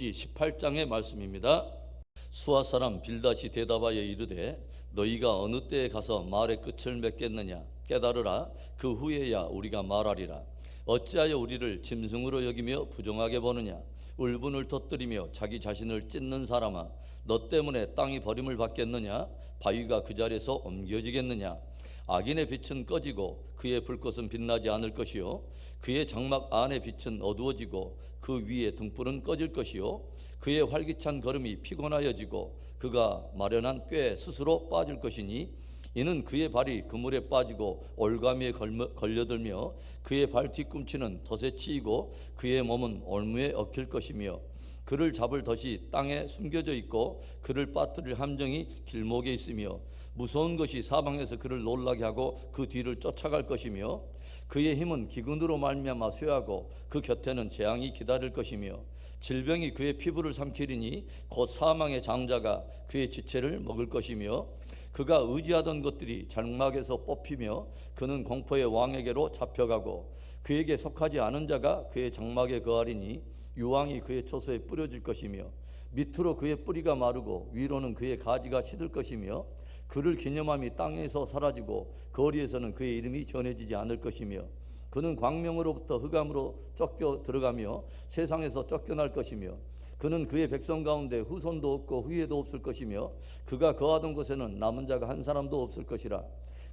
민수기 18장의 말씀입니다. 수아 사람 빌닷이 대답하여 이르되 너희가 어느 때에 가서 말의 끝을 맺겠느냐? 깨달으라. 그 후에야 우리가 말하리라. 어찌하여 우리를 짐승으로 여기며 부정하게 보느냐? 울분을 터뜨리며 자기 자신을 찢는 사람아, 너 때문에 땅이 버림을 받겠느냐? 바위가 그 자리에서 옮겨지겠느냐? 악인의 빛은 꺼지고 그의 불꽃은 빛나지 않을 것이요, 그의 장막 안의 빛은 어두워지고 그 위에 등불은 꺼질 것이요, 그의 활기찬 걸음이 피곤하여지고 그가 마련한 꾀에 스스로 빠질 것이니, 이는 그의 발이 그물에 빠지고 올가미에 걸려들며 그의 발 뒤꿈치는 덫에 치이고 그의 몸은 올무에 얽힐 것이며, 그를 잡을 덫이 땅에 숨겨져 있고 그를 빠뜨릴 함정이 길목에 있으며, 무서운 것이 사방에서 그를 놀라게 하고 그 뒤를 쫓아갈 것이며, 그의 힘은 기근으로 말미암아 쇠하고 그 곁에는 재앙이 기다릴 것이며, 질병이 그의 피부를 삼키리니 곧 사망의 장자가 그의 지체를 먹을 것이며, 그가 의지하던 것들이 장막에서 뽑히며 그는 공포의 왕에게로 잡혀가고 그에게 속하지 않은 자가 그의 장막에 거하리니 유황이 그의 초소에 뿌려질 것이며, 밑으로 그의 뿌리가 마르고 위로는 그의 가지가 시들 것이며, 그를 기념함이 땅에서 사라지고 거리에서는 그의 이름이 전해지지 않을 것이며, 그는 광명으로부터 흑암으로 쫓겨 들어가며 세상에서 쫓겨날 것이며, 그는 그의 백성 가운데 후손도 없고 후예도 없을 것이며, 그가 거하던 곳에는 남은 자가 한 사람도 없을 것이라.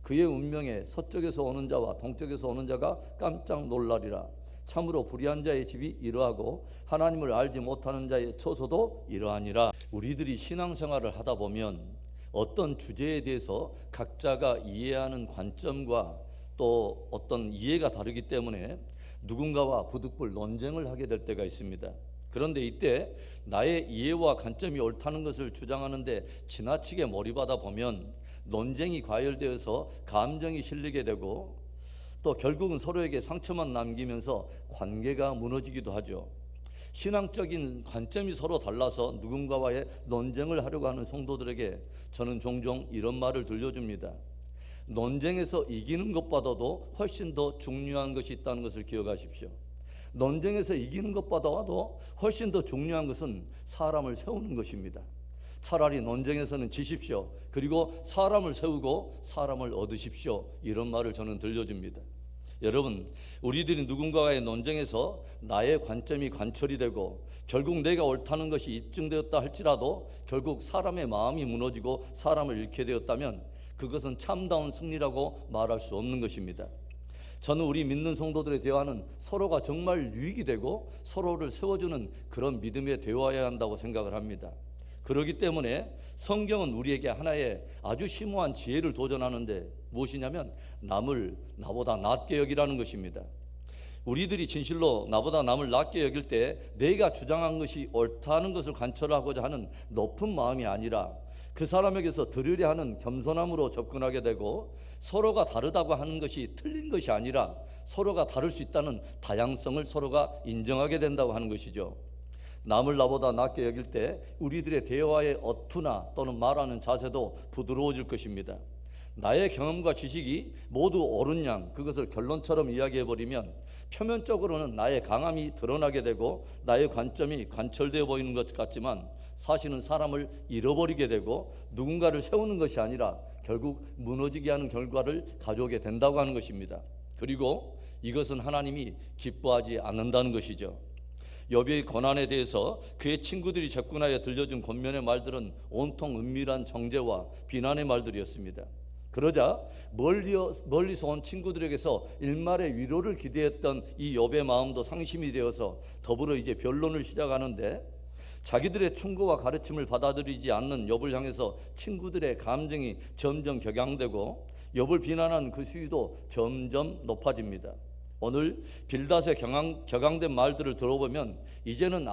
그의 운명에 서쪽에서 오는 자와 동쪽에서 오는 자가 깜짝 놀라리라. 참으로 불의한 자의 집이 이러하고 하나님을 알지 못하는 자의 처소도 이러하니라. 우리들이 신앙생활을 하다 보면 어떤 주제에 대해서 각자가 이해하는 관점과 또 어떤 이해가 다르기 때문에 누군가와 부득불 논쟁을 하게 될 때가 있습니다. 그런데 이때 나의 이해와 관점이 옳다는 것을 주장하는데 지나치게 몰입하다 보면 논쟁이 과열되어서 감정이 실리게 되고, 또 결국은 서로에게 상처만 남기면서 관계가 무너지기도 하죠. 신앙적인 관점이 서로 달라서 누군가와의 논쟁을 하려고 하는 성도들에게 저는 종종 이런 말을 들려줍니다. 논쟁에서 이기는 것보다도 훨씬 더 중요한 것이 있다는 것을 기억하십시오. 논쟁에서 이기는 것보다도 훨씬 더 중요한 것은 사람을 세우는 것입니다. 차라리 논쟁에서는 지십시오. 그리고 사람을 세우고 사람을 얻으십시오. 이런 말을 저는 들려줍니다. 여러분, 우리들이 누군가와의 논쟁에서 나의 관점이 관철이 되고 결국 내가 옳다는 것이 입증되었다 할지라도 결국 사람의 마음이 무너지고 사람을 잃게 되었다면 그것은 참다운 승리라고 말할 수 없는 것입니다. 저는 우리 믿는 성도들의 대화는 서로가 정말 유익이 되고 서로를 세워주는 그런 믿음의 대화여야 한다고 생각을 합니다. 그렇기 때문에 성경은 우리에게 하나의 아주 심오한 지혜를 도전하는데 무엇이냐면 남을 나보다 낮게 여기라는 것입니다. 우리들이 진실로 나보다 남을 낮게 여길 때 내가 주장한 것이 옳다는 것을 관철하고자 하는 높은 마음이 아니라 그 사람에게서 들으려 하는 겸손함으로 접근하게 되고, 서로가 다르다고 하는 것이 틀린 것이 아니라 서로가 다를 수 있다는 다양성을 서로가 인정하게 된다고 하는 것이죠. 남을 나보다 낮게 여길 때 우리들의 대화의 어투나 또는 말하는 자세도 부드러워질 것입니다. 나의 경험과 지식이 모두 옳은 양 그것을 결론처럼 이야기해버리면 표면적으로는 나의 강함이 드러나게 되고 나의 관점이 관철되어 보이는 것 같지만 사실은 사람을 잃어버리게 되고 누군가를 세우는 것이 아니라 결국 무너지게 하는 결과를 가져오게 된다고 하는 것입니다. 그리고 이것은 하나님이 기뻐하지 않는다는 것이죠. 욥의 고난에 대해서 그의 친구들이 접근하여 들려준 권면의 말들은 온통 은밀한 정죄와 비난의 말들이었습니다. 그러자 멀리서 온 친구들에게서 일말의 위로를 기대했던 이 욥의 마음도 상심이 되어서 더불어 이제 변론을 시작하는데, 자기들의 충고와 가르침을 받아들이지 않는 욥을 향해서 친구들의 감정이 점점 격양되고 욥을 비난한 그 수위도 점점 높아집니다. 오늘 빌닷의 격앙된 말들을 들어보면 이제는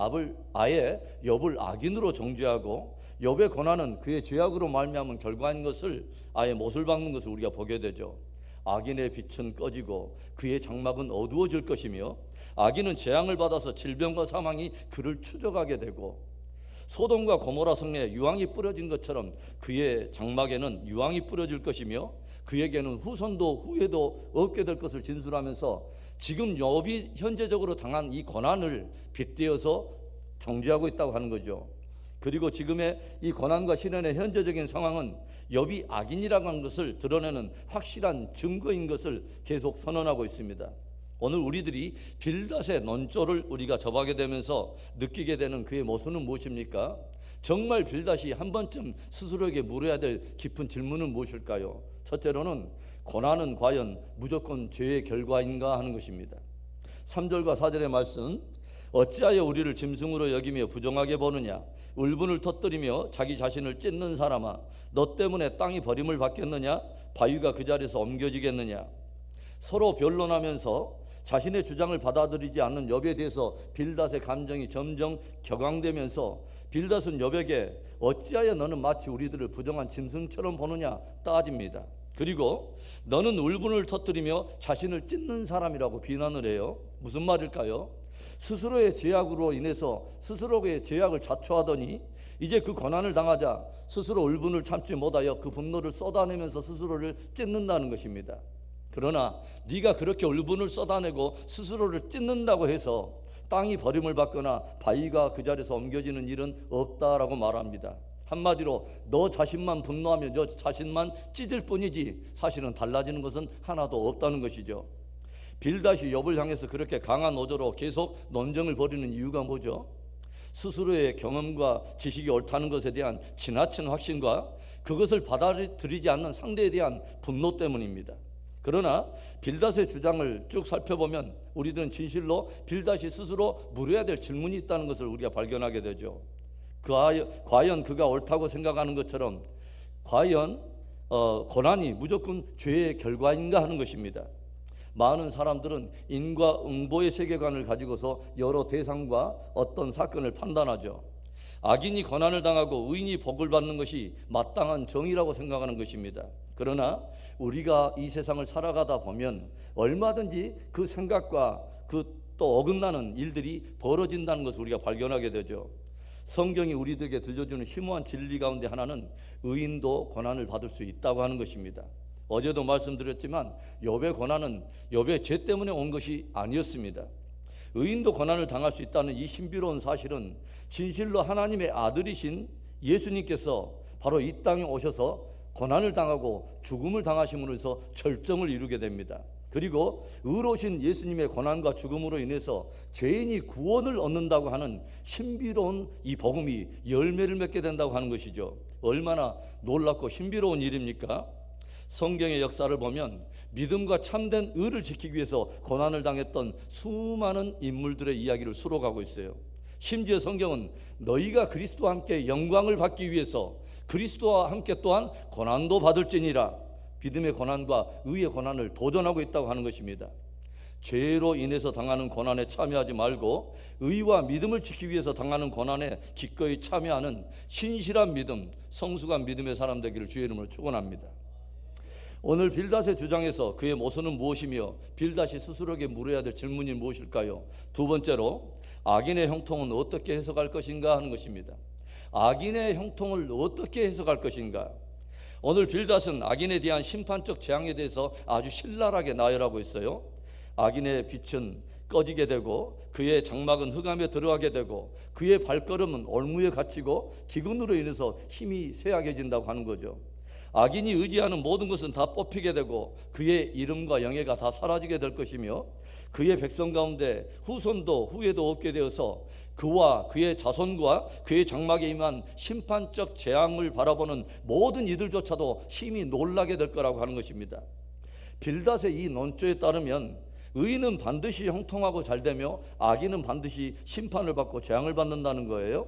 아예 욥을 악인으로 정죄하고 욥의 고난은 그의 죄악으로 말미암은 결과인 것을 아예 못을 박는 것을 우리가 보게 되죠. 악인의 빛은 꺼지고 그의 장막은 어두워질 것이며, 악인은 재앙을 받아서 질병과 사망이 그를 추적하게 되고, 소돔과 고모라 성에 유황이 뿌려진 것처럼 그의 장막에는 유황이 뿌려질 것이며 그에게는 후손도 후예도 없게 될 것을 진술하면서 지금 욥이 현재적으로 당한 이 고난을 빗대어서 정죄하고 있다고 하는 거죠. 그리고 지금의 이 고난과 시련의 현재적인 상황은 욥이 악인이라고 하는 것을 드러내는 확실한 증거인 것을 계속 선언하고 있습니다. 오늘 우리들이 빌닷의 논조를 우리가 접하게 되면서 느끼게 되는 그의 모순은 무엇입니까? 정말 빌닷이 한 번쯤 스스로에게 물어야 될 깊은 질문은 무엇일까요? 첫째로는 고난은 과연 무조건 죄의 결과인가 하는 것입니다. 3절과 4절의 말씀, 어찌하여 우리를 짐승으로 여기며 부정하게 보느냐? 울분을 터뜨리며 자기 자신을 찢는 사람아, 너 때문에 땅이 버림을 받겠느냐? 바위가 그 자리에서 옮겨지겠느냐? 서로 변론하면서 자신의 주장을 받아들이지 않는 욥에 대해서 빌닷의 감정이 점점 격앙되면서 빌닷은 욥에게 어찌하여 너는 마치 우리들을 부정한 짐승처럼 보느냐 따집니다. 그리고 너는 울분을 터뜨리며 자신을 찢는 사람이라고 비난을 해요. 무슨 말일까요? 스스로의 죄악으로 인해서 스스로의 죄악을 자초하더니 이제 그 고난을 당하자 스스로 울분을 참지 못하여 그 분노를 쏟아내면서 스스로를 찢는다는 것입니다. 그러나 네가 그렇게 울분을 쏟아내고 스스로를 찢는다고 해서 땅이 버림을 받거나 바위가 그 자리에서 옮겨지는 일은 없다라고 말합니다. 한마디로 너 자신만 분노하며 너 자신만 찢을 뿐이지 사실은 달라지는 것은 하나도 없다는 것이죠. 빌닷이 욥을 향해서 그렇게 강한 어조로 계속 논쟁을 벌이는 이유가 뭐죠? 스스로의 경험과 지식이 옳다는 것에 대한 지나친 확신과 그것을 받아들이지 않는 상대에 대한 분노 때문입니다. 그러나 빌닷의 주장을 쭉 살펴보면 우리들은 진실로 빌닷이 스스로 물어야 될 질문이 있다는 것을 우리가 발견하게 되죠. 과연 그가 옳다고 생각하는 것처럼 과연 고난이 무조건 죄의 결과인가 하는 것입니다. 많은 사람들은 인과응보의 세계관을 가지고서 여러 대상과 어떤 사건을 판단하죠. 악인이 고난을 당하고 의인이 복을 받는 것이 마땅한 정의라고 생각하는 것입니다. 그러나 우리가 이 세상을 살아가다 보면 얼마든지 그 생각과 그 또 어긋나는 일들이 벌어진다는 것을 우리가 발견하게 되죠. 성경이 우리들에게 들려주는 심오한 진리 가운데 하나는 의인도 고난을 받을 수 있다고 하는 것입니다. 어제도 말씀드렸지만 욥의 고난은 욥의 죄 때문에 온 것이 아니었습니다. 의인도 고난을 당할 수 있다는 이 신비로운 사실은 진실로 하나님의 아들이신 예수님께서 바로 이 땅에 오셔서 고난을 당하고 죽음을 당하심으로 해서 절정을 이루게 됩니다. 그리고 의로우신 예수님의 고난과 죽음으로 인해서 죄인이 구원을 얻는다고 하는 신비로운 이 복음이 열매를 맺게 된다고 하는 것이죠. 얼마나 놀랍고 신비로운 일입니까? 성경의 역사를 보면 믿음과 참된 의를 지키기 위해서 고난을 당했던 수많은 인물들의 이야기를 수록하고 있어요. 심지어 성경은 너희가 그리스도와 함께 영광을 받기 위해서 그리스도와 함께 또한 고난도 받을지니라, 믿음의 고난과 의의 고난을 도전하고 있다고 하는 것입니다. 죄로 인해서 당하는 고난에 참여하지 말고 의와 믿음을 지키기 위해서 당하는 고난에 기꺼이 참여하는 신실한 믿음, 성숙한 믿음의 사람 되기를 주의 이름으로 축원합니다. 오늘 빌닷의 주장에서 그의 모순은 무엇이며 빌닷이 스스로에게 물어야 될 질문이 무엇일까요? 두 번째로 악인의 형통은 어떻게 해석할 것인가 하는 것입니다. 악인의 형통을 어떻게 해석할 것인가? 오늘 빌닷은 악인에 대한 심판적 재앙에 대해서 아주 신랄하게 나열하고 있어요. 악인의 빛은 꺼지게 되고 그의 장막은 흑암에 들어가게 되고 그의 발걸음은 올무에 갇히고 기근으로 인해서 힘이 쇠약해진다고 하는 거죠. 악인이 의지하는 모든 것은 다 뽑히게 되고 그의 이름과 영예가 다 사라지게 될 것이며 그의 백성 가운데 후손도 후예도 없게 되어서 그와 그의 자손과 그의 장막에 임한 심판적 재앙을 바라보는 모든 이들조차도 심히 놀라게 될 거라고 하는 것입니다. 빌닷의 이 논조에 따르면 의인은 반드시 형통하고 잘되며 악인은 반드시 심판을 받고 재앙을 받는다는 거예요.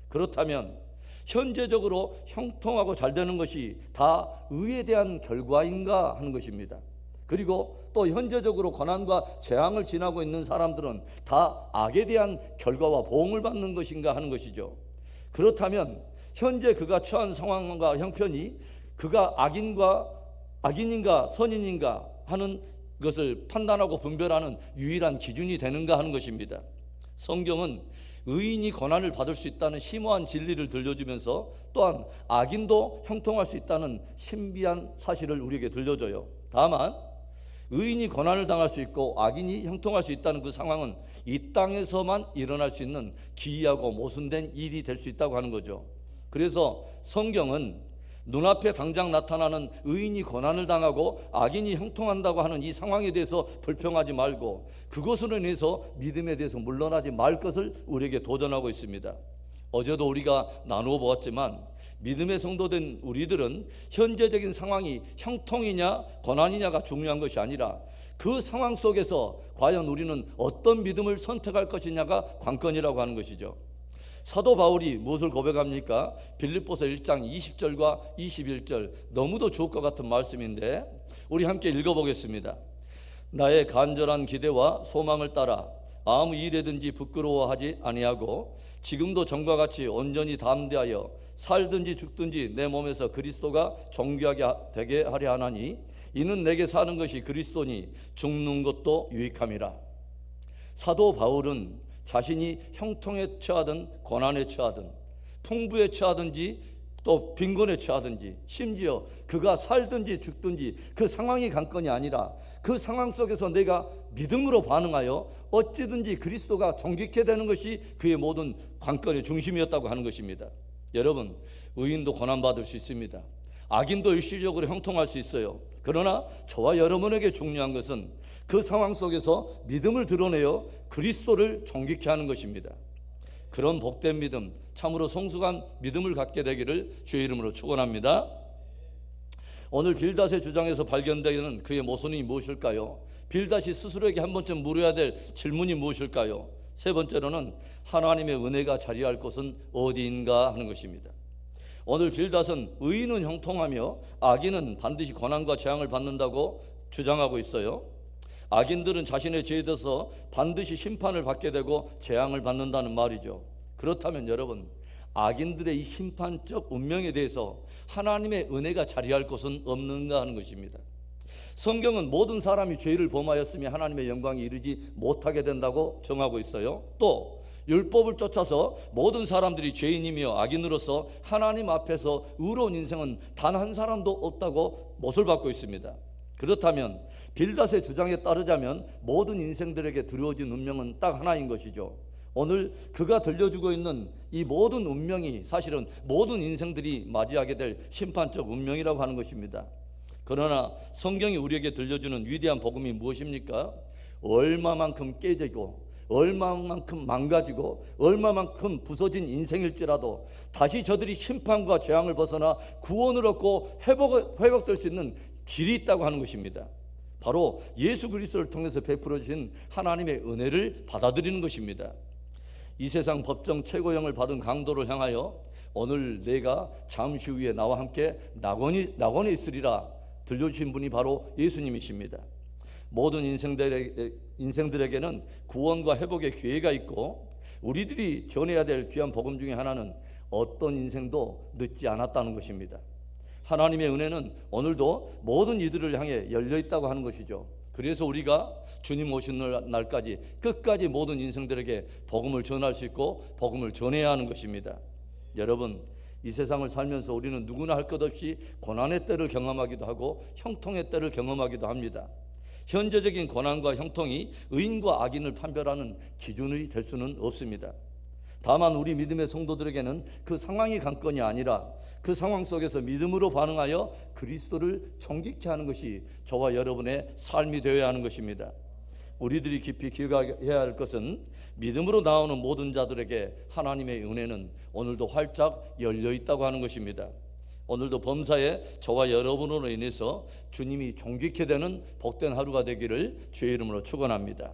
그렇다면 현재적으로 형통하고 잘되는 것이 다 의에 대한 결과인가 하는 것입니다. 그리고 또 현재적으로 고난과 재앙을 지나고 있는 사람들은 다 악에 대한 결과와 보응을 받는 것인가 하는 것이죠. 그렇다면 현재 그가 처한 상황과 형편이 그가 악인인가 선인인가 하는 것을 판단하고 분별하는 유일한 기준이 되는가 하는 것입니다. 성경은 의인이 고난을 받을 수 있다는 심오한 진리를 들려주면서 또한 악인도 형통할 수 있다는 신비한 사실을 우리에게 들려줘요. 다만 의인이 고난을 당할 수 있고 악인이 형통할 수 있다는 그 상황은 이 땅에서만 일어날 수 있는 기이하고 모순된 일이 될 수 있다고 하는 거죠. 그래서 성경은 눈앞에 당장 나타나는 의인이 고난을 당하고 악인이 형통한다고 하는 이 상황에 대해서 불평하지 말고 그것으로 인해서 믿음에 대해서 물러나지 말 것을 우리에게 도전하고 있습니다. 어제도 우리가 나누어 보았지만 믿음의 성도된 우리들은 현재적인 상황이 형통이냐 고난이냐가 중요한 것이 아니라 그 상황 속에서 과연 우리는 어떤 믿음을 선택할 것이냐가 관건이라고 하는 것이죠. 사도 바울이 무엇을 고백합니까? 빌립보서 1장 20절과 21절, 너무도 좋을 것 같은 말씀인데 우리 함께 읽어보겠습니다. 나의 간절한 기대와 소망을 따라 아무 일에든지 부끄러워하지 아니하고 지금도 전과 같이 온전히 담대하여 살든지 죽든지 내 몸에서 그리스도가 존귀하게 되게 하려 하나니 이는 내게 사는 것이 그리스도니 죽는 것도 유익함이라. 사도 바울은 자신이 형통에 처하든 고난에 처하든 풍부에 처하든지 또 빈곤에 처하든지 심지어 그가 살든지 죽든지 그 상황이 관건이 아니라 그 상황 속에서 내가 믿음으로 반응하여 어찌든지 그리스도가 존귀케 되는 것이 그의 모든 관건의 중심이었다고 하는 것입니다. 여러분, 의인도 고난받을 수 있습니다. 악인도 일시적으로 형통할 수 있어요. 그러나 저와 여러분에게 중요한 것은 그 상황 속에서 믿음을 드러내어 그리스도를 존귀케 하는 것입니다. 그런 복된 믿음, 참으로 성숙한 믿음을 갖게 되기를 주의 이름으로 축원합니다. 오늘 빌닷의 주장에서 발견되는 그의 모순이 무엇일까요? 빌닷이 스스로에게 한 번쯤 물어야 될 질문이 무엇일까요? 세 번째로는 하나님의 은혜가 자리할 곳은 어디인가 하는 것입니다. 오늘 빌닷은 의인은 형통하며 악인은 반드시 고난과 재앙을 받는다고 주장하고 있어요. 악인들은 자신의 죄에 대해서 반드시 심판을 받게 되고 재앙을 받는다는 말이죠. 그렇다면 여러분, 악인들의 이 심판적 운명에 대해서 하나님의 은혜가 자리할 곳은 없는가 하는 것입니다. 성경은 모든 사람이 죄를 범하였으며 하나님의 영광에 이르지 못하게 된다고 정하고 있어요. 또 율법을 쫓아서 모든 사람들이 죄인이며 악인으로서 하나님 앞에서 의로운 인생은 단 한 사람도 없다고 못을 받고 있습니다. 그렇다면 빌닷의 주장에 따르자면 모든 인생들에게 드려진 운명은 딱 하나인 것이죠. 오늘 그가 들려주고 있는 이 모든 운명이 사실은 모든 인생들이 맞이하게 될 심판적 운명이라고 하는 것입니다. 그러나 성경이 우리에게 들려주는 위대한 복음이 무엇입니까? 얼마만큼 깨지고 얼마만큼 망가지고 얼마만큼 부서진 인생일지라도 다시 저들이 심판과 재앙을 벗어나 구원을 얻고 회복될 수 있는 길이 있다고 하는 것입니다. 바로 예수 그리스도를 통해서 베풀어 주신 하나님의 은혜를 받아들이는 것입니다. 이 세상 법정 최고형을 받은 강도를 향하여 오늘 내가 잠시 후에 나와 함께 낙원에 있으리라 들려주신 분이 바로 예수님이십니다. 모든 인생들에게는 구원과 회복의 기회가 있고 우리들이 전해야 될 귀한 복음 중에 하나는 어떤 인생도 늦지 않았다는 것입니다. 하나님의 은혜는 오늘도 모든 이들을 향해 열려 있다고 하는 것이죠. 그래서 우리가 주님 오시는 날까지 끝까지 모든 인생들에게 복음을 전할 수 있고 복음을 전해야 하는 것입니다. 여러분, 이 세상을 살면서 우리는 누구나 할 것 없이 고난의 때를 경험하기도 하고 형통의 때를 경험하기도 합니다. 현재적인 고난과 형통이 의인과 악인을 판별하는 기준이 될 수는 없습니다. 다만 우리 믿음의 성도들에게는 그 상황이 관건이 아니라 그 상황 속에서 믿음으로 반응하여 그리스도를 존귀케 하는 것이 저와 여러분의 삶이 되어야 하는 것입니다. 우리들이 깊이 기억해야 할 것은 믿음으로 나오는 모든 자들에게 하나님의 은혜는 오늘도 활짝 열려 있다고 하는 것입니다. 오늘도 범사에 저와 여러분으로 인해서 주님이 존귀케 되는 복된 하루가 되기를 주의 이름으로 축원합니다.